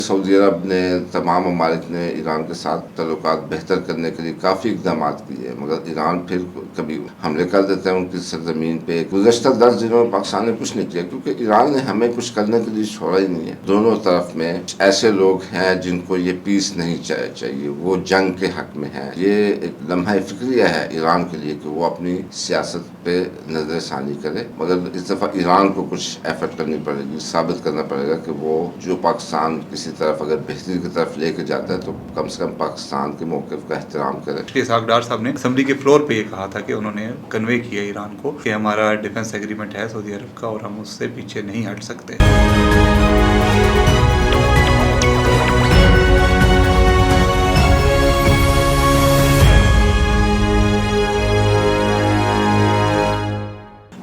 سعودی عرب نے تمام ممالک نے ایران کے ساتھ تعلقات بہتر کرنے کے لیے کافی اقدامات کیے ہیں، مگر ایران پھر کبھی حملے کر دیتا ہے ان کی سرزمین پہ۔ گزشتہ 10 دنوں میں پاکستان نے کچھ نہیں کیا، کیونکہ ایران نے ہمیں کچھ کرنے کے لیے چھوڑا ہی نہیں ہے۔ دونوں طرف میں ایسے لوگ ہیں جن کو یہ پیس نہیں چاہیے، وہ جنگ کے حق میں ہیں۔ یہ ایک لمحہ فکریہ ہے ایران کے لیے کہ وہ اپنی سیاست پہ نظر ثانی کرے، مگر اس دفعہ ایران کو کچھ ایفرٹ کرنی پڑے گی، ثابت کرنا پڑے گا کہ وہ جو پاکستان کسی طرف اگر بہتری کی طرف لے کے جاتا ہے تو کم سے کم پاکستان کے موقف کا احترام کرے۔ اسحاق ڈار صاحب نے اسمبلی کے فلور پہ یہ کہا تھا کہ انہوں نے کنوے کیا ایران کو کہ ہمارا ڈیفنس ایگریمنٹ ہے سعودی عرب کا اور ہم اس سے پیچھے نہیں ہٹ سکتے۔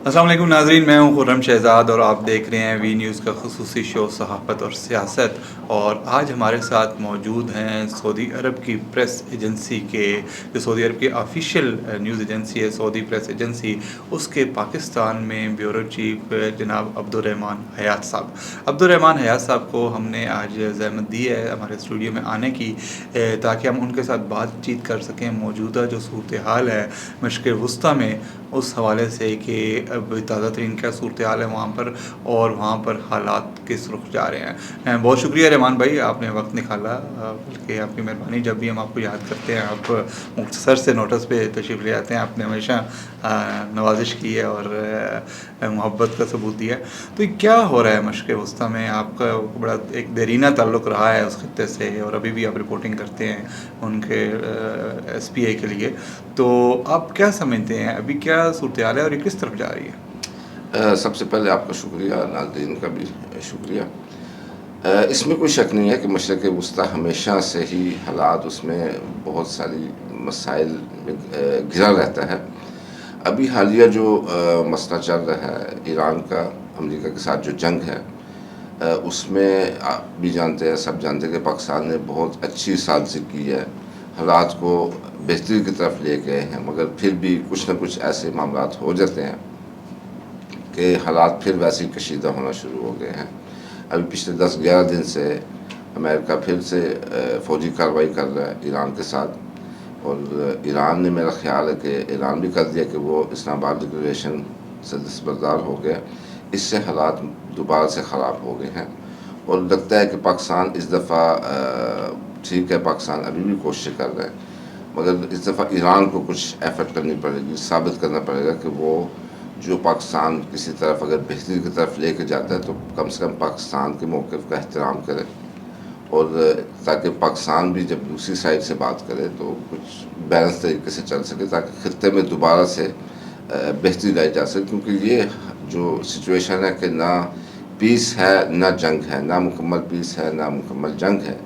السلام علیکم ناظرین، میں ہوں خرم شہزاد اور آپ دیکھ رہے ہیں وی نیوز کا خصوصی شو صحافت اور سیاست، اور آج ہمارے ساتھ موجود ہیں سعودی عرب کی پریس ایجنسی کے، جو سعودی عرب کی آفیشیل نیوز ایجنسی ہے سعودی پریس ایجنسی، اس کے پاکستان میں بیورو چیف جناب عبدالرحمان حیات صاحب۔ عبدالرحمان حیات صاحب کو ہم نے آج زحمت دی ہے ہمارے اسٹوڈیو میں آنے کی، تاکہ ہم ان کے ساتھ بات چیت کر سکیں موجودہ جو صورتحال ہے مشرق وسطیٰ میں، اس حوالے سے کہ اب تازہ ترین کیا صورتحال ہے وہاں پر اور وہاں پر حالات کس رخ جا رہے ہیں۔ بہت شکریہ رحمان بھائی، آپ نے وقت نکالا، بلکہ آپ کی مہربانی، جب بھی ہم آپ کو یاد کرتے ہیں آپ مختصر سے نوٹس پہ تشریف لے آتے ہیں۔ آپ نے ہمیشہ نوازش کی ہے اور محبت کا ثبوت دیا ہے۔ تو یہ کیا ہو رہا ہے مشرق وسطیٰ میں؟ آپ کا بڑا ایک دیرینہ تعلق رہا ہے اس خطے سے اور ابھی بھی آپ رپورٹنگ کرتے ہیں ان کے ایس پی اے کے لیے، تو آپ کیا سمجھتے ہیں ابھی کیا صورتحال ہے اور یہ کس طرف جا رہی ہے؟ سب سے پہلے آپ کا شکریہ، ناظرین کا بھی شکریہ۔ اس میں کوئی شک نہیں ہے کہ مشرق وسطیٰ ہمیشہ سے ہی حالات اس میں بہت ساری مسائل میں گھرا رہتا ہے۔ ابھی حالیہ جو مسئلہ چل رہا ہے ایران کا امریکہ کے ساتھ جو جنگ ہے، اس میں آپ بھی جانتے ہیں، سب جانتے ہیں کہ پاکستان نے بہت اچھی سازشی کی ہے، حالات کو بہتری کی طرف لے گئے ہیں، مگر پھر بھی کچھ نہ کچھ ایسے معاملات ہو جاتے ہیں کہ حالات پھر ویسے ہی کشیدہ ہونا شروع ہو گئے ہیں۔ ابھی پچھلے 10-11 دن سے امریکہ پھر سے فوجی کارروائی کر رہا ہے ایران کے ساتھ، اور ایران نے، میرا خیال ہے کہ اعلان بھی کر دیا کہ وہ اسلام آباد ڈکلریشن سے دستبردار ہو گیا۔ اس سے حالات دوبارہ سے خراب ہو گئے ہیں، اور لگتا ہے کہ پاکستان اس دفعہ ٹھیک ہے، پاکستان ابھی بھی کوشش کر رہا ہے، مگر اس دفعہ ایران کو کچھ ایفرٹ کرنی پڑے گی، ثابت کرنا پڑے گا کہ وہ جو پاکستان کسی طرف اگر بہتری کی طرف لے کے جاتا ہے تو کم سے کم پاکستان کے موقف کا احترام کرے، اور تاکہ پاکستان بھی جب دوسری سائڈ سے بات کرے تو کچھ بیلنس طریقے سے چل سکے، تاکہ خطے میں دوبارہ سے بہتری لائی جا سکے، کیونکہ یہ جو سچویشن ہے کہ نہ پیس ہے نہ جنگ ہے، نہ مکمل پیس ہے نہ مکمل جنگ ہے،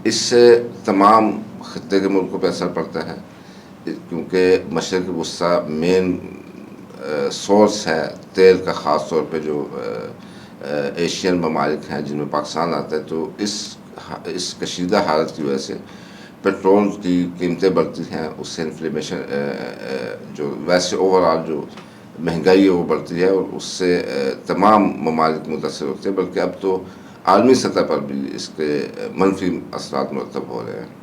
اس سے تمام خطے کے ملکوں پہ اثر پڑتا ہے، کیونکہ مشرق وسطیٰ مین سورس ہے تیل کا، خاص طور پہ جو ایشین ممالک ہیں جن میں پاکستان آتا ہے، تو اس کشیدہ حالت کی وجہ سے پیٹرول کی قیمتیں بڑھتی ہیں، اس سے انفلیمیشن جو ویسے اوورآل جو مہنگائی ہے وہ بڑھتی ہے، اور اس سے تمام ممالک متاثر ہوتے ہیں، بلکہ اب تو عالمی سطح پر بھی اس کے منفی اثرات مرتب ہو رہے ہیں۔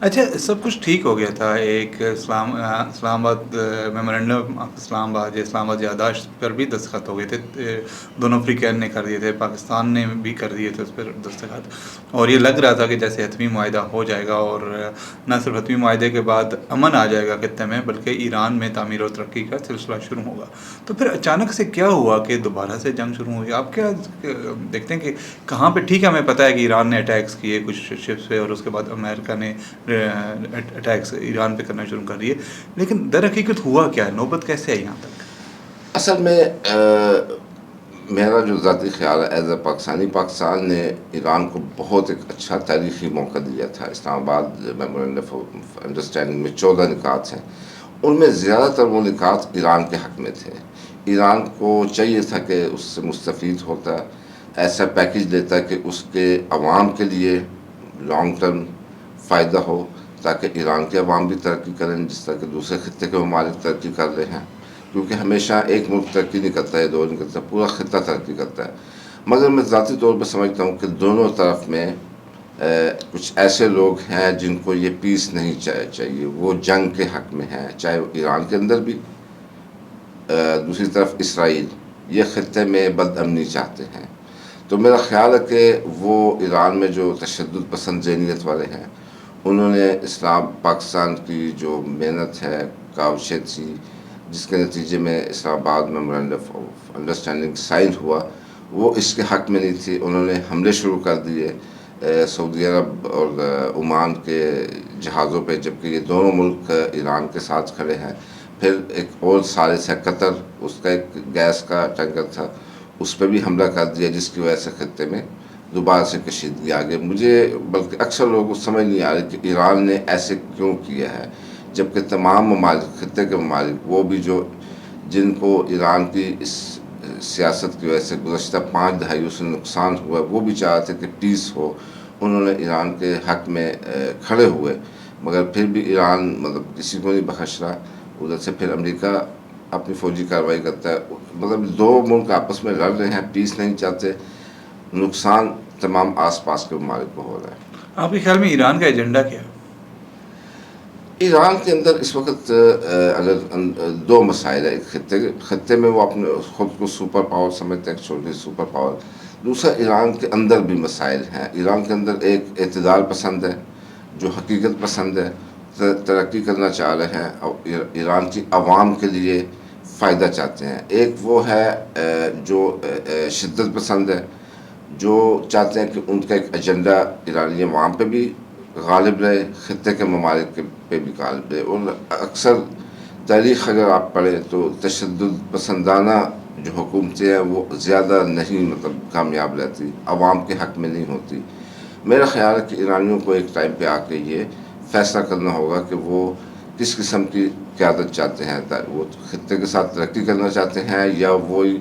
اچھا، سب کچھ ٹھیک ہو گیا تھا، ایک اسلام آباد میمورنڈم آف اسلام آباد یادداشت پر بھی دستخط ہو گئے تھے، دونوں افریقین نے کر دیے تھے، پاکستان نے بھی کر دیے تھے اس پر دستخط، اور یہ لگ رہا تھا کہ جیسے حتمی معاہدہ ہو جائے گا، اور نہ صرف حتمی معاہدے کے بعد امن آ جائے گا خطے میں، بلکہ ایران میں تعمیر و ترقی کا سلسلہ شروع ہوگا۔ تو پھر اچانک سے کیا ہوا کہ دوبارہ سے جنگ شروع ہوئی؟ آپ کیا دیکھتے ہیں کہ کہاں پہ؟ ٹھیک ہے، ہمیں پتہ ہے کہ ایران نے اٹیکس کیے کچھ شپس پہ، اور اس کے بعد امریکہ نے اٹیکس ایران پہ کرنا شروع کر دیے، لیکن در حقیقت ہوا کیا ہے؟ نوبت کیسے ہے یہاں تک؟ اصل میں میرا جو ذاتی خیال ہے ایز اے پاکستانی، پاکستان نے ایران کو بہت ایک اچھا تاریخی موقع دیا تھا۔ اسلام آباد میمورنڈم آف انڈرسٹینڈنگ میں 14 نکات ہیں، ان میں زیادہ تر وہ نکات ایران کے حق میں تھے۔ ایران کو چاہیے تھا کہ اس سے مستفید ہوتا، ایسا پیکیج لیتا کہ اس کے عوام کے لیے لانگ ٹرم فائدہ ہو، تاکہ ایران کے عوام بھی ترقی کریں جس طرح کہ دوسرے خطے کے ممالک ترقی کر رہے ہیں، کیونکہ ہمیشہ ایک ملک ترقی نہیں کرتا ہے، دو نہیں کرتا، پورا خطہ ترقی کرتا ہے۔ مگر میں ذاتی طور پہ سمجھتا ہوں کہ دونوں طرف میں کچھ ایسے لوگ ہیں جن کو یہ پیس نہیں چاہیے، وہ جنگ کے حق میں ہیں، چاہے وہ ایران کے اندر بھی، دوسری طرف اسرائیل یہ خطے میں بد امنی چاہتے ہیں۔ تو میرا خیال ہے کہ وہ ایران میں جو تشدد پسند ذہنیت والے ہیں، انہوں نے اسلام پاکستان کی جو محنت ہے، کاوشیں تھی، جس کے نتیجے میں اسلام آباد میمورنڈم آف انڈرسٹینڈنگ سائن ہوا، وہ اس کے حق میں نہیں تھی۔ انہوں نے حملے شروع کر دیے سعودی عرب اور عمان کے جہازوں پہ، جبکہ یہ دونوں ملک ایران کے ساتھ کھڑے ہیں۔ پھر ایک اور ثالث ہے قطر، اس کا ایک گیس کا ٹینکر تھا، اس پہ بھی حملہ کر دیا، جس کی وجہ سے خطے میں دوبارہ سے کشیدگی آ گئی۔ مجھے بلکہ اکثر لوگوں کو سمجھ نہیں آ رہی کہ ایران نے ایسے کیوں کیا ہے، جبکہ تمام ممالک، خطے کے ممالک، وہ بھی جو جن کو ایران کی اس سیاست کی وجہ سے گزشتہ 5 دہائیوں سے نقصان ہوا، وہ بھی چاہتے کہ پیس ہو، انہوں نے ایران کے حق میں کھڑے ہوئے، مگر پھر بھی ایران کسی کو نہیں بخش رہا۔ ادھر سے پھر امریکہ اپنی فوجی کارروائی کرتا ہے۔ دو ملک آپس میں لڑ رہے ہیں، پیس نہیں چاہتے، نقصان تمام آس پاس کے ممالک کو ہو رہا ہے۔ آپ کے خیال میں ایران کا ایجنڈا کیا ہے؟ ایران کے اندر اس وقت اگر 2 مسائل ہیں، ایک خطے میں وہ اپنے خود کو سپر پاور سمجھتے ہیں، ایک چھوٹی سپر پاور۔ دوسرا ایران کے اندر بھی مسائل ہیں۔ ایران کے اندر ایک اعتدال پسند ہے جو حقیقت پسند ہے، ترقی کرنا چاہ رہے ہیں اور ایران کی عوام کے لیے فائدہ چاہتے ہیں۔ ایک وہ ہے جو شدت پسند ہے، جو چاہتے ہیں کہ ان کا ایک ایجنڈا ایرانی عوام پہ بھی غالب رہے، خطے کے ممالک پہ بھی غالب رہے۔ اور اکثر تاریخ اگر آپ پڑھیں تو تشدد پسندانہ جو حکومتیں ہیں وہ زیادہ نہیں کامیاب رہتی، عوام کے حق میں نہیں ہوتی۔ میرا خیال ہے کہ ایرانیوں کو ایک ٹائم پہ آ کے یہ فیصلہ کرنا ہوگا کہ وہ کس قسم کی قیادت چاہتے ہیں، وہ خطے کے ساتھ ترقی کرنا چاہتے ہیں یا وہی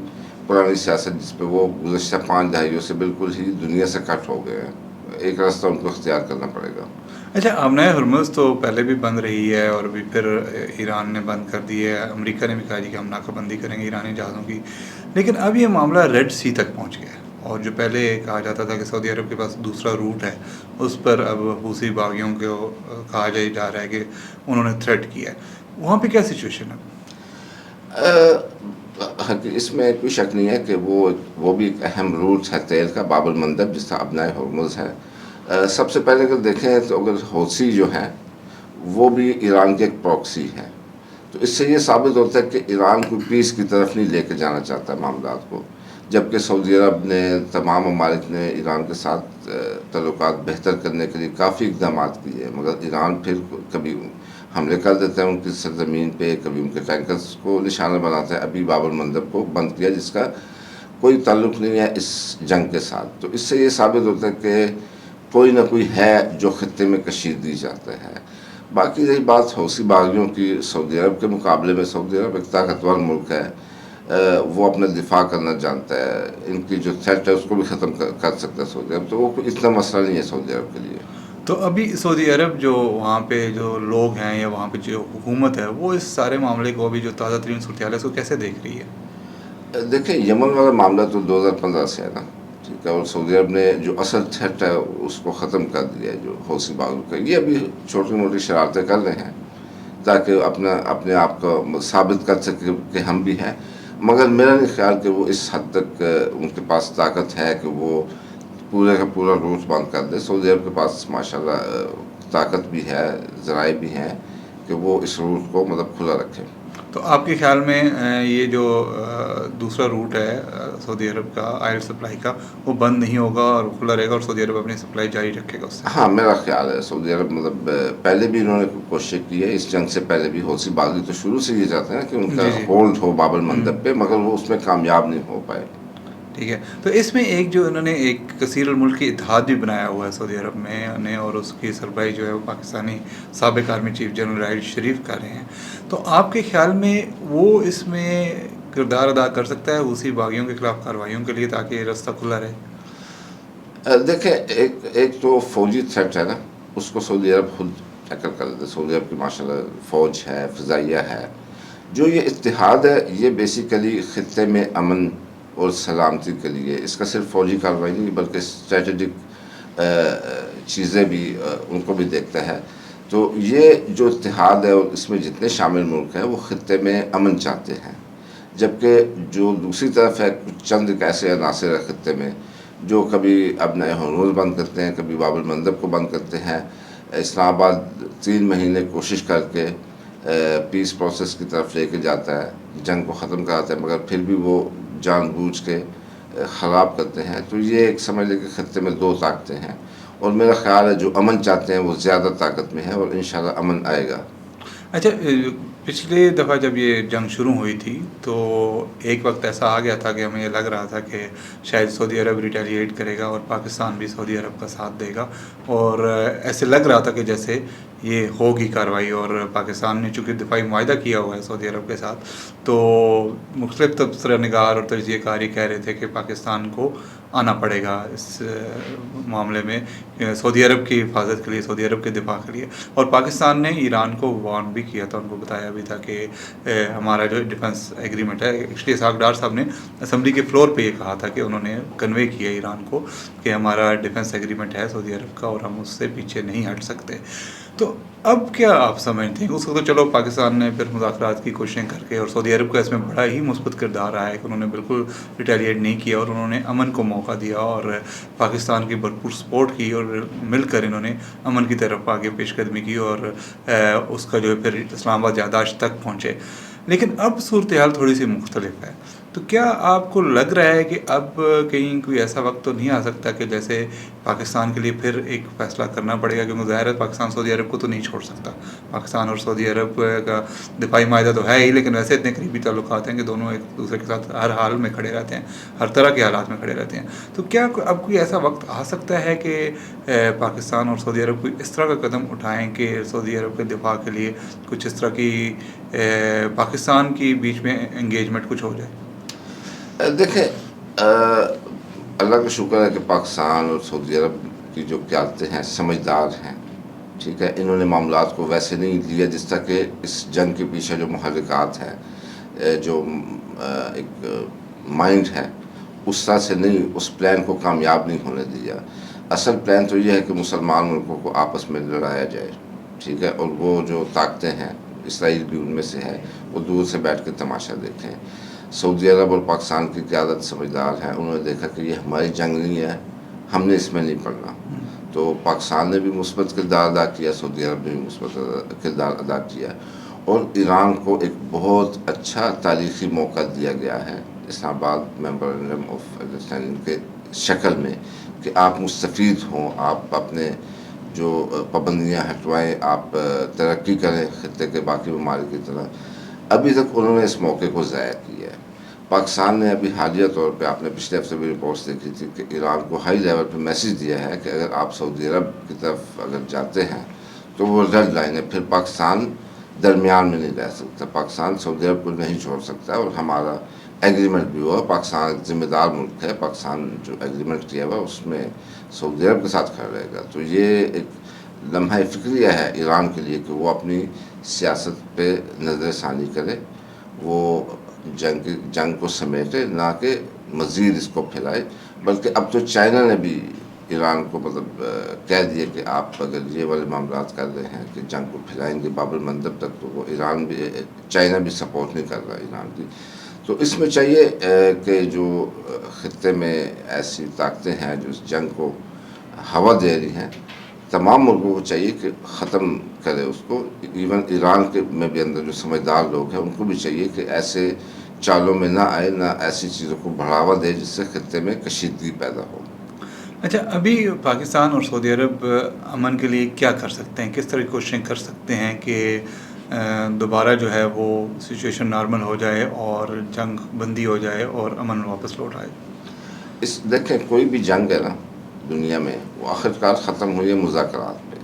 پرانی سیاست جس پہ وہ گزشتہ 5 دہائیوں سے بالکل ہی دنیا سے کٹ ہو گئے ہیں۔ ایک راستہ ان کو اختیار کرنا پڑے گا۔ اچھا، آبنائے ہرمز تو پہلے بھی بند رہی ہے اور ابھی پھر ایران نے بند کر دی ہے، امریکہ نے بھی کہا کہ ہم ناکہ بندی کریں گے ایرانی جہازوں کی، لیکن اب یہ معاملہ ریڈ سی تک پہنچ گیا ہے، اور جو پہلے کہا جاتا تھا کہ سعودی عرب کے پاس دوسرا روٹ ہے، اس پر اب حوثی باغیوں کو کہا جا رہا ہے کہ انہوں نے تھریٹ کیا ہے، وہاں پہ کیا سچویشن ہے؟ اس میں کوئی شک نہیں ہے کہ وہ بھی ایک اہم روٹ ہے تیل کا، باب المندب، جس طرح آبنائے ہرمز ہے۔ سب سے پہلے اگر دیکھیں تو اگر حوثی جو ہیں وہ بھی ایران کے ایک پروکسی ہے، تو اس سے یہ ثابت ہوتا ہے کہ ایران کو پیس کی طرف نہیں لے کے جانا چاہتا ہے معاملات کو، جبکہ سعودی عرب نے، تمام ممالک نے ایران کے ساتھ تعلقات بہتر کرنے کے لیے کافی اقدامات کیے، مگر ایران پھر کبھی حملے کر دیتا ہے ان کی سرزمین پہ، کبھی ان کے ٹینکرز کو نشانہ بناتا ہے۔ ابھی باب المندب کو بند کیا، جس کا کوئی تعلق نہیں ہے اس جنگ کے ساتھ۔ تو اس سے یہ ثابت ہوتا ہے کہ کوئی نہ کوئی ہے جو خطے میں کشیدگی چاہتا ہے۔ باقی رہی بات حوثی باغیوں کی، سعودی عرب کے مقابلے میں سعودی عرب ایک طاقتور ملک ہے، وہ اپنا دفاع کرنا جانتا ہے، ان کی جو تھریٹ ہے اس کو بھی ختم کر سکتا ہے سعودی عرب، تو وہ کوئی اتنا مسئلہ نہیں ہے سعودی عرب کے لیے۔ تو ابھی سعودی عرب جو وہاں پہ جو لوگ ہیں یا وہاں پہ جو حکومت ہے، وہ اس سارے معاملے کو، ابھی جو تازہ ترین صورتحال ہے، اس کو کیسے دیکھ رہی ہے؟ دیکھیں، یمن والا معاملہ تو 2015 سے ہے نا، ٹھیک ہے، اور سعودی عرب نے جو اصل تھریٹ ہے اس کو ختم کر دیا ہے، جو حوثی باغیوں کا۔ یہ ابھی چھوٹی موٹی شرارتیں کر رہے ہیں تاکہ اپنے آپ کو ثابت کر سکے کہ ہم بھی ہیں، مگر میرا نہیں خیال کہ وہ اس حد تک ان کے پاس طاقت ہے کہ وہ پورے کا پورا روٹ بند کر دے۔ سعودی عرب کے پاس ماشاءاللہ طاقت بھی ہے، ذرائع بھی ہیں کہ وہ اس روٹ کو کھلا رکھے۔ تو آپ کے خیال میں یہ جو دوسرا روٹ ہے سعودی عرب کا آئل سپلائی کا، وہ بند نہیں ہوگا اور کھلا رہے گا اور سعودی عرب اپنی سپلائی جاری رکھے گا اس سے؟ ہاں، میرا خیال ہے سعودی عرب پہلے بھی انہوں نے کوشش کی ہے، اس جنگ سے پہلے بھی حوثی باغی تو شروع سے یہ چاہتے ہیں کہ ان کا ہولڈ ہو باب المندب پہ، مگر وہ اس میں کامیاب نہیں ہو پائے۔ ٹھیک ہے، تو اس میں ایک جو انہوں نے ایک کثیر الملکی اتحاد بھی بنایا ہوا ہے سعودی عرب میں، اور اس کی سربراہی جو ہے وہ پاکستانی سابق army chief general Raheel Sharif کر رہے ہیں، تو آپ کے خیال میں وہ اس میں کردار ادا کر سکتا ہے حوثی باغیوں کے خلاف کارروائیوں کے لیے تاکہ یہ راستہ کھلا رہے؟ دیکھیں، ایک تو فوجی تھریٹ ہے نا، اس کو سعودی عرب خود ٹیکل کر دیتے۔ سعودی عرب کی ماشاءاللہ فوج ہے، فضائیہ ہے۔ جو یہ اتحاد ہے یہ بیسیکلی خطے میں امن اور سلامتی کے لیے، اس کا صرف فوجی کارروائی نہیں بلکہ اسٹریٹجک چیزیں بھی ان کو بھی دیکھتا ہے. تو یہ جو اتحاد ہے اور اس میں جتنے شامل ملک ہیں وہ خطے میں امن چاہتے ہیں، جبکہ جو دوسری طرف ہے کچھ چند ایک ایسے عناصر ہے خطے میں جو کبھی اب نئے ہرمز بند کرتے ہیں، کبھی باب المندب کو بند کرتے ہیں. اسلام آباد 3 مہینے کوشش کر کے پیس پروسیس کی طرف لے کے جاتا ہے، جنگ کو ختم کراتا ہے، مگر پھر بھی وہ جان بوجھ کے خراب کرتے ہیں. تو یہ ایک سمجھ لے کہ خطے میں 2 طاقتیں ہیں، اور میرا خیال ہے جو امن چاہتے ہیں وہ زیادہ طاقت میں ہے، اور انشاءاللہ امن آئے گا. اچھا، پچھلے دفعہ جب یہ جنگ شروع ہوئی تھی تو ایک وقت ایسا آ گیا تھا کہ ہمیں یہ لگ رہا تھا کہ شاید سعودی عرب ریٹیلیٹ کرے گا اور پاکستان بھی سعودی عرب کا ساتھ دے گا، اور ایسے لگ رہا تھا کہ جیسے یہ ہوگی کارروائی. اور پاکستان نے چونکہ دفاعی معاہدہ کیا ہوا ہے سعودی عرب کے ساتھ، تو مختلف تبصرہ نگار اور تجزیہ کاری کہہ رہے تھے کہ پاکستان کو آنا پڑے گا اس معاملے میں سعودی عرب کی حفاظت کے لیے، سعودی عرب کے دفاع کے لیے. اور پاکستان نے ایران کو وارن بھی کیا تھا، ان کو بتایا بھی تھا کہ ہمارا جو ڈیفنس ایگریمنٹ ہے، ایکچولی اسحاق ڈار صاحب نے اسمبلی کے فلور پہ یہ کہا تھا کہ انہوں نے کنوے کیا ایران کو کہ ہمارا ڈیفنس ایگریمنٹ ہے سعودی عرب کا اور ہم اس سے پیچھے نہیں ہٹ سکتے. تو اب کیا آپ سمجھتے ہیں؟ اس وقت تو چلو پاکستان نے پھر مذاکرات کی کوششیں کر کے، اور سعودی عرب کا اس میں بڑا ہی مثبت کردار رہا ہے کہ انہوں نے بالکل ریٹیلیٹ نہیں کیا اور انہوں نے امن کو موقع دیا اور پاکستان کی بھرپور سپورٹ کی، اور مل کر انہوں نے امن کی طرف آگے پیش قدمی کی اور اس کا جو ہے پھر اسلام آباد یادداشت تک پہنچے. لیکن اب صورتحال تھوڑی سی مختلف ہے. تو کیا آپ کو لگ رہا ہے کہ اب کہیں کوئی ایسا وقت تو نہیں آ سکتا کہ جیسے پاکستان کے لیے پھر ایک فیصلہ کرنا پڑے گا؟ کہ ظاہر ہے پاکستان سعودی عرب کو تو نہیں چھوڑ سکتا، پاکستان اور سعودی عرب کا دفاعی معاہدہ تو ہے ہی، لیکن ویسے اتنے قریبی تعلقات ہیں کہ دونوں ایک دوسرے کے ساتھ ہر حال میں کھڑے رہتے ہیں، ہر طرح کے حالات میں کھڑے رہتے ہیں. تو کیا اب کوئی ایسا وقت آ سکتا ہے کہ پاکستان اور سعودی عرب کوئی اس طرح کا قدم اٹھائیں کہ سعودی عرب کے دفاع کے لیے کچھ اس طرح کی پاکستان کی بیچ میں انگیجمنٹ کچھ ہو جائے؟ دیکھیں، اللہ کا شکر ہے کہ پاکستان اور سعودی عرب کی جو قیادتیں ہیں سمجھدار ہیں، ٹھیک ہے. انہوں نے معاملات کو ویسے نہیں لیا جس طرح کہ اس جنگ کے پیچھے جو محرکات ہیں، جو ایک مائنڈ ہے، اس طرح سے نہیں، اس پلان کو کامیاب نہیں ہونے دیا. اصل پلان تو یہ ہے کہ مسلمان ملکوں کو آپس میں لڑایا جائے، ٹھیک ہے. اور وہ جو طاقتیں ہیں، اسرائیل بھی ان میں سے ہے، وہ دور سے بیٹھ کے تماشا دیکھیں. سعودی عرب اور پاکستان کی قیادت سمجھدار ہیں، انہوں نے دیکھا کہ یہ ہماری جنگ نہیں ہے، ہم نے اس میں نہیں پڑنا. تو پاکستان نے بھی مثبت کردار ادا کیا، سعودی عرب نے بھی مثبت کردار ادا کیا، اور ایران کو ایک بہت اچھا تاریخی موقع دیا گیا ہے اسلام آباد میمورنڈم آف انڈرسٹینڈنگ کے شکل میں کہ آپ مستفید ہوں، آپ اپنے جو پابندیاں ہٹوائیں، آپ ترقی کریں خطے کے باقی ممالک کی طرح. ابھی تک انہوں نے اس موقع کو ضائع کیا ہے. پاکستان نے ابھی حالیہ طور پہ، آپ نے پچھلے ہفتے بھی رپورٹس دیکھی تھی کہ ایران کو ہائی لیول پہ میسج دیا ہے کہ اگر آپ سعودی عرب کی طرف اگر جاتے ہیں تو وہ ریڈ لائن ہے، پھر پاکستان درمیان میں نہیں رہ سکتا، پاکستان سعودی عرب کو نہیں چھوڑ سکتا. اور ہمارا ایگریمنٹ بھی ہوا، پاکستان ایک ذمہ دار ملک ہے، پاکستان جو ایگریمنٹ کیا ہوا اس میں سعودی عرب کے ساتھ کھڑا رہے گا. تو یہ ایک لمحہ فکریہ ہے ایران کے لیے کہ وہ اپنی سیاست پہ نظر ثانی کرے، وہ جنگ کو سمیٹے، نہ کہ مزید اس کو پھیلائے. بلکہ اب تو چائنا نے بھی ایران کو کہہ دیا کہ آپ اگر یہ والے معاملات کر رہے ہیں کہ جنگ کو پھیلائیں گے باب المندب تک، تو وہ ایران بھی، چائنا بھی سپورٹ نہیں کر رہا ایران کی. تو اس میں چاہیے کہ جو خطے میں ایسی طاقتیں ہیں جو اس جنگ کو ہوا دے رہی ہیں، تمام ملکوں کو چاہیے کہ ختم کرے اس کو. ایون ایران کے میں بھی اندر جو سمجھدار لوگ ہیں ان کو بھی چاہیے کہ ایسے چالوں میں نہ آئے، نہ ایسی چیزوں کو بڑھاوا دے جس سے خطے میں کشیدگی پیدا ہو. اچھا، ابھی پاکستان اور سعودی عرب امن کے لیے کیا کر سکتے ہیں؟ کس طرح کی کوششیں کر سکتے ہیں کہ دوبارہ جو ہے وہ سچویشن نارمل ہو جائے اور جنگ بندی ہو جائے اور امن واپس لوٹ آئے؟ دیکھیں، کوئی بھی جنگ ہے نا دنیا میں، وہ آخرکار ختم ہوئی ہے مذاکرات پہ.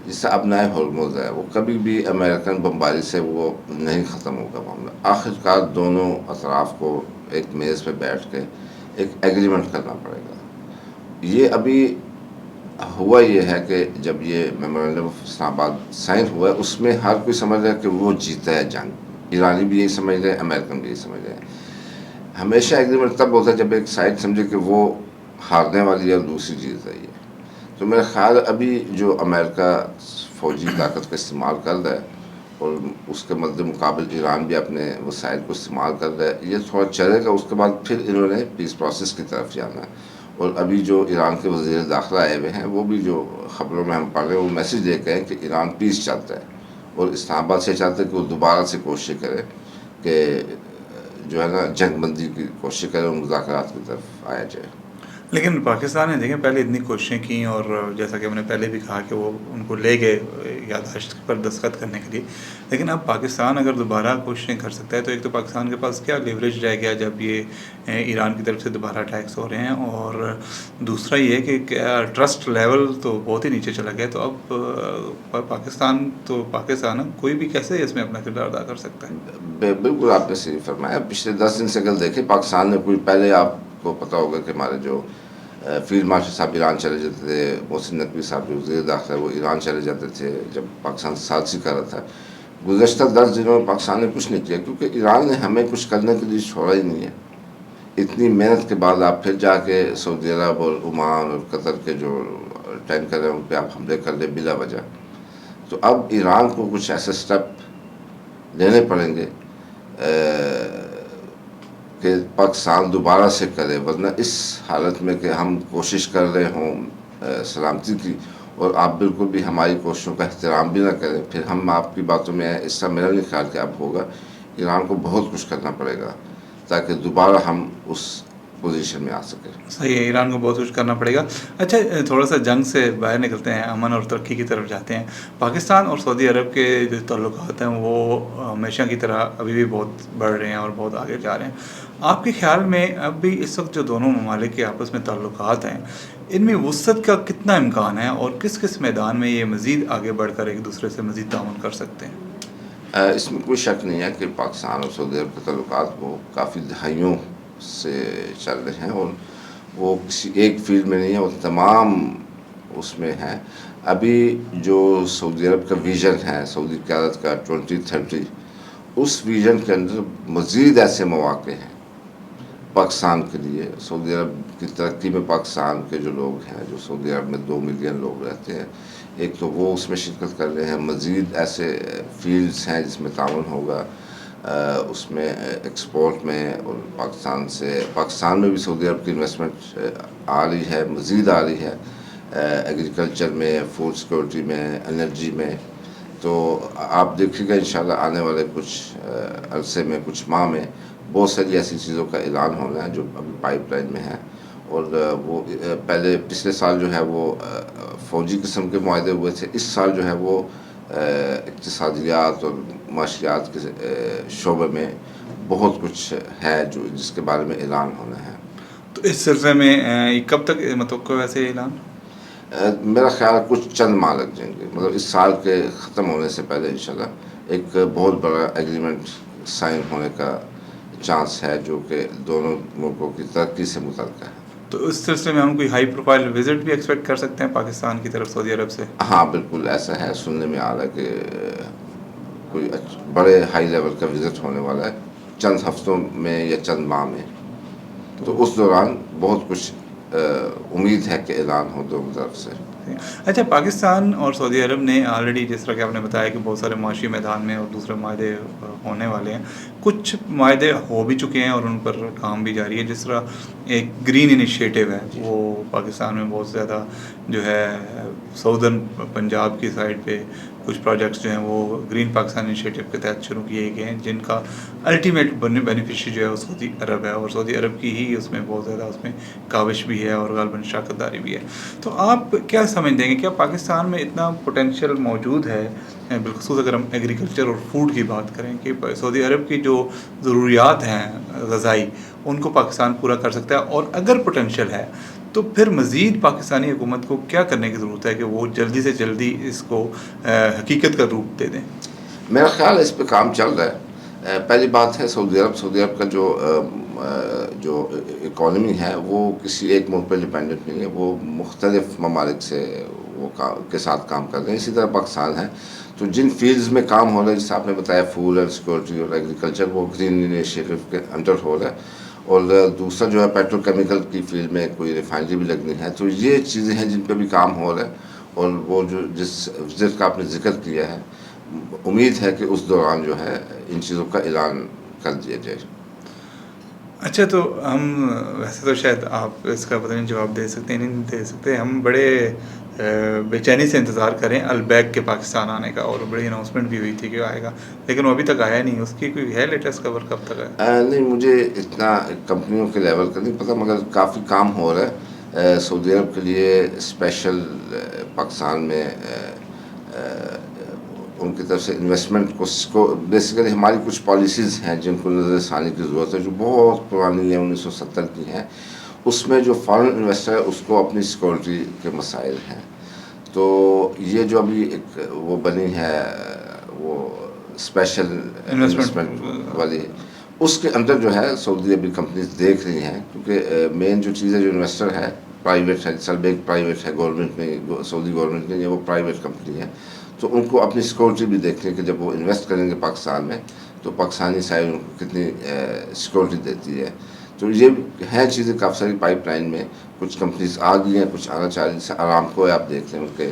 جس سے اب نئے ہرمز ہے، وہ کبھی بھی امریکن بمباری سے وہ نہیں ختم ہوگا معاملہ. آخرکار دونوں اطراف کو ایک میز پہ بیٹھ کے ایک ایگریمنٹ کرنا پڑے گا. یہ ابھی ہوا یہ ہے کہ جب یہ میمورنڈم آف اسلام آباد سائن ہوا ہے، اس میں ہر کوئی سمجھ رہا ہے کہ وہ جیتا ہے جنگ. ایرانی بھی یہی سمجھ رہے ہیں، امریکن بھی یہی سمجھ رہے ہیں. ہمیشہ ایگریمنٹ تب ہوتا ہے جب ایک سائڈ سمجھے کہ وہ ہارنے والی ہے اور دوسری جیت رہی ہے. تو میرا خیال ابھی جو امریکہ فوجی طاقت کا استعمال کر رہا ہے اور اس کے مد مقابل ایران بھی اپنے وسائل کو استعمال کر رہا ہے، یہ تھوڑا چلے گا، اس کے بعد پھر انہوں نے پیس پروسیس کی طرف جانا ہے. اور ابھی جو ایران کے وزیر داخلہ آئے ہوئے ہیں وہ بھی جو خبروں میں ہم پڑھ رہے ہیں وہ میسج دے کے ہیں کہ ایران پیس چاہتا ہے اور اسلام آباد سے چاہتا ہے کہ وہ دوبارہ سے کوشش کرے کہ جو ہے نا جنگ بندی کی کوشش کرے اور مذاکرات کی طرف آیا جائے. لیکن پاکستان نے دیکھیں پہلے اتنی کوششیں کیں اور جیسا کہ ہم نے پہلے بھی کہا کہ وہ ان کو لے گئے یادداشت پر دستخط کرنے کے لیے، لیکن اب پاکستان اگر دوبارہ کوششیں کر سکتا ہے تو ایک تو پاکستان کے پاس کیا لیوریج رہ گیا جب یہ ایران کی طرف سے دوبارہ اٹیکس ہو رہے ہیں، اور دوسرا یہ کہ کیا ٹرسٹ لیول تو بہت ہی نیچے چلا گیا. تو اب پاکستان کوئی بھی کیسے اس میں اپنا کردار ادا کر سکتا ہے؟ بالکل آپ نے صحیح فرمایا. پچھلے 10 دن سے اگر دیکھیں پاکستان نے کوئی پہلے آپ کو پتہ ہوگا کہ ہمارے جو فیلڈ مارشل صاحب ایران چلے جاتے تھے، محسن نقوی صاحب جو وزیر داخلہ وہ ایران چلے جاتے تھے جب پاکستان ثالثی کر رہا تھا. گزشتہ 10 دنوں میں پاکستان نے کچھ نہیں کیا کیونکہ ایران نے ہمیں کچھ کرنے کے لیے چھوڑا ہی نہیں ہے. اتنی محنت کے بعد آپ پھر جا کے سعودی عرب اور عمان اور قطر کے جو ٹینکر ہیں ان پہ آپ حملے کر لیں بلا وجہ. تو اب ایران کو کچھ ایسے سٹیپ لینے پڑیں گے کہ پاکستان دوبارہ سے کرے، ورنہ اس حالت میں کہ ہم کوشش کر رہے ہوں سلامتی کی اور آپ بالکل بھی ہماری کوششوں کا احترام بھی نہ کریں، پھر ہم آپ کی باتوں میں اس طرح میرا نہیں خیال کہ اب ہوگا. ایران کو بہت کچھ کرنا پڑے گا تاکہ دوبارہ ہم اس پوزیشن میں آ سکیں. صحیح ہے، ایران کو بہت کچھ کرنا پڑے گا. اچھا تھوڑا سا جنگ سے باہر نکلتے ہیں، امن اور ترقی کی طرف جاتے ہیں. پاکستان اور سعودی عرب کے جو تعلقات ہیں وہ ہمیشہ کی طرح ابھی بھی بہت بڑھ رہے ہیں اور بہت آگے جا رہے ہیں. آپ کے خیال میں اب بھی اس وقت جو دونوں ممالک کے آپس میں تعلقات ہیں ان میں وسعت کا کتنا امکان ہے اور کس کس میدان میں یہ مزید آگے بڑھ کر ایک دوسرے سے مزید تعاون کر سکتے ہیں؟ اس میں کوئی شک نہیں ہے کہ پاکستان اور سعودی عرب کے تعلقات وہ کافی دہائیوں سے چل رہے ہیں اور وہ کسی ایک فیلڈ میں نہیں ہے، وہ تمام اس میں ہیں. ابھی جو سعودی عرب کا ویژن ہے سعودی قیادت کا 2030، اس ویژن کے اندر مزید ایسے مواقع ہیں پاکستان کے لیے. سعودی عرب کی ترقی میں پاکستان کے جو لوگ ہیں، جو سعودی عرب میں 2 ملین لوگ رہتے ہیں، ایک تو وہ اس میں شرکت کر رہے ہیں. مزید ایسے فیلڈز ہیں جس میں تعاون ہوگا، اس میں ایکسپورٹ میں، اور پاکستان میں بھی سعودی عرب کی انویسٹمنٹ آ رہی ہے، مزید آ رہی ہے، ایگریکلچر میں، فوڈ سیکورٹی میں، انرجی میں. تو آپ دیکھیے گا انشاءاللہ آنے والے کچھ عرصے میں، کچھ ماہ میں بہت ساری ایسی چیزوں کا اعلان ہونا ہے جو ابھی پائپ لائن میں ہے. اور وہ پچھلے سال جو ہے وہ فوجی قسم کے معاہدے ہوئے تھے، اس سال جو ہے وہ اقتصادیات اور معاشیات کے شعبے میں بہت کچھ ہے جس کے بارے میں اعلان ہونا ہے. تو اس سلسلے میں کب تک متوقع ویسے اعلان؟ میرا خیال کچھ چند ماہ لگ جائیں گے، مطلب اس سال کے ختم ہونے سے پہلے انشاءاللہ ایک بہت بڑا ایگریمنٹ سائن ہونے کا چانس ہے جو کہ دونوں ملکوں کی ترقی سے متعلق ہے. تو اس سلسلے میں ہم کوئی ہائی پروفائل وزٹ بھی ایکسپیکٹ کر سکتے ہیں پاکستان کی طرف سعودی عرب سے؟ ہاں بالکل ایسا ہے، سننے میں آ رہا ہے کہ کوئی بڑے ہائی لیول کا وزٹ ہونے والا ہے چند ہفتوں میں یا چند ماہ میں. تو اس دوران بہت کچھ امید ہے کہ اعلان ہو دونوں طرف سے. اچھا پاکستان اور سعودی عرب نے آلریڈی جس طرح کہ آپ نے بتایا کہ بہت سارے معاشی میدان میں اور دوسرے معاہدے ہونے والے ہیں، کچھ معاہدے ہو بھی چکے ہیں اور ان پر کام بھی جاری ہے. جس طرح ایک گرین انیشیٹو ہے وہ پاکستان میں بہت زیادہ جو ہے سعودرن پنجاب کی سائڈ پہ کچھ پروجیکٹس جو ہیں وہ گرین پاکستان انیشیٹو کے تحت شروع کیے گئے ہیں جن کا الٹیمیٹ بینیفیشری جو ہے وہ سعودی عرب ہے، اور سعودی عرب کی ہی اس میں بہت زیادہ اس میں کاوش بھی ہے اور غالباً شراکت داری بھی ہے. تو آپ کیا سمجھتے ہیں کہ کیا پاکستان میں اتنا پوٹینشیل موجود ہے، بالخصوص اگر ہم ایگریکلچر اور فوڈ کی بات کریں، کہ سعودی عرب کی جو ضروریات ہیں غذائی ان کو پاکستان پورا کر سکتا ہے؟ اور اگر پوٹینشیل ہے تو پھر مزید پاکستانی حکومت کو کیا کرنے کی ضرورت ہے کہ وہ جلدی سے جلدی اس کو حقیقت کا روپ دے دیں؟ میرا خیال ہے اس پہ کام چل رہا ہے. پہلی بات ہے سعودی عرب کا جو اکانومی ہے وہ کسی ایک ملک پہ ڈپینڈنٹ نہیں ہے، وہ مختلف ممالک سے کے ساتھ کام کر رہے ہیں. اسی طرح پاکستان ہے. تو جن فیلڈز میں کام ہو رہا ہے جیسے آپ نے بتایا فوڈ اینڈ سیکورٹی اور ایگریکلچر، وہ گرین انیشیٹو کے انڈر ہو رہا ہے. اور دوسرا جو ہے پیٹرو کیمیکل کی فیلڈ میں کوئی ریفائنری بھی لگنی ہے. تو یہ چیزیں ہیں جن پہ بھی کام ہو رہا ہے. اور وہ جو جس وزٹ کا آپ نے ذکر کیا ہے, امید ہے کہ اس دوران جو ہے ان چیزوں کا اعلان کر دیا جائے. اچھا, تو ہم ویسے تو شاید آپ اس کا پتہ نہیں جواب دے سکتے نہیں دے سکتے, ہم بڑے بے چینی سے انتظار کریں البیک کے پاکستان آنے کا, اور بڑی اناؤنسمنٹ بھی ہوئی تھی کہ آئے گا, لیکن وہ ابھی تک آیا نہیں. اس کی کوئی ہے لیٹسٹ خبر, کب تک آیا؟ نہیں, مجھے اتنا کمپنیوں کے لیول کا نہیں پتہ, مگر کافی کام ہو رہا ہے. سعودی عرب کے لیے اسپیشل پاکستان میں ان کی طرف سے انویسٹمنٹ کو بیسیکلی ہماری کچھ پالیسیز ہیں جن کو نظر ثانی کی ضرورت ہے, جو بہت پرانی ہیں, 1970 کی ہیں. اس میں جو فارن انویسٹر ہے اس کو اپنی سیکورٹی کے مسائل ہیں. تو یہ جو ابھی ایک وہ بنی ہے, وہ اسپیشل انویسٹمنٹ والی, اس کے اندر جو ہے سعودی عربی کمپنیز دیکھ رہی ہیں, کیونکہ مین جو چیز ہے, جو انویسٹر ہے پرائیویٹ ہے, سلبیک پرائیویٹ ہے, گورنمنٹ میں سعودی گورنمنٹ میں, وہ پرائیویٹ کمپنی ہے. تو ان کو اپنی سیکورٹی بھی دیکھیں کہ جب وہ انویسٹ کریں گے پاکستان میں تو پاکستانی سائڈ ان کو کتنی سیکورٹی دیتی ہے. تو یہ ہیں چیزیں کافی ساری پائپ لائن میں. کچھ کمپنیز آ گئی ہیں, کچھ آنا چاہ رہی ہیں. آرام کو آپ دیکھ لیں, ان کے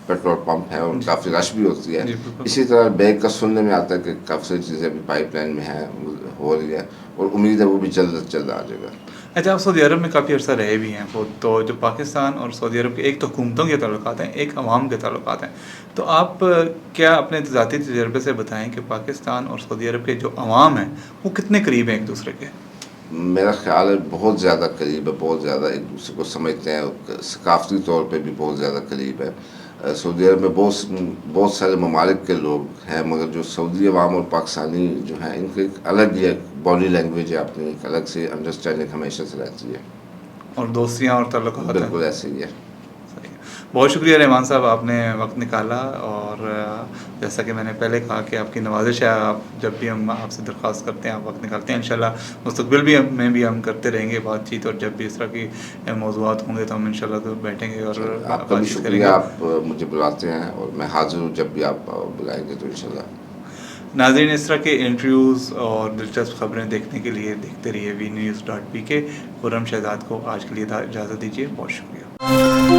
پیٹرول پمپ ہیں اور کافی رش بھی ہوتی ہے. اسی طرح بیگ کا سننے میں آتا ہے کہ کافی ساری چیزیں ابھی پائپ لائن میں ہیں, ہو رہی ہیں, اور امید ہے وہ بھی جلد از جلد آ جائے گا. اچھا, آپ سعودی عرب میں کافی عرصہ رہے بھی ہیں, تو جو پاکستان اور سعودی عرب کے ایک تو حکومتوں کے تعلقات ہیں, ایک عوام کے تعلقات ہیں, تو آپ کیا اپنے ذاتی تجربے سے بتائیں کہ پاکستان اور سعودی عرب کے جو عوام ہیں وہ کتنے قریب ہیں ایک دوسرے کے؟ میرا خیال ہے بہت زیادہ قریب ہے, بہت زیادہ ایک دوسرے کو سمجھتے ہیں, ثقافتی طور پہ بھی بہت زیادہ قریب ہے. سعودی عرب میں بہت سارے ممالک کے لوگ ہیں, مگر جو سعودی عوام اور پاکستانی جو ہیں ان کی ایک الگ ہی باڈی لینگویج ہے, اپنی ایک الگ سے انڈرسٹینڈنگ ہمیشہ سے رہتی ہے, اور دوستیاں اور تعلقات ہیں. بالکل ایسے ہی ہے. بہت شکریہ رحمان صاحب, آپ نے وقت نکالا, اور جیسا کہ میں نے پہلے کہا کہ آپ کی نوازش ہے, آپ جب بھی ہم آپ سے درخواست کرتے ہیں آپ وقت نکالتے ہیں. انشاءاللہ مستقبل میں بھی ہم کرتے رہیں گے بات چیت, اور جب بھی اس طرح کی موضوعات ہوں گے تو ہم انشاءاللہ تو بیٹھیں گے اور آپ کا بھی شکریہ, آپ مجھے بلاتے ہیں اور میں حاضر ہوں جب بھی آپ بلائیں گے تو انشاءاللہ. ناظرین, اس طرح کے انٹرویوز اور دلچسپ خبریں دیکھنے کے لیے دیکھتے رہیے VNews.pk. خرم شہزاد کو آج کے لیے اجازت دیجیے. بہت شکریہ.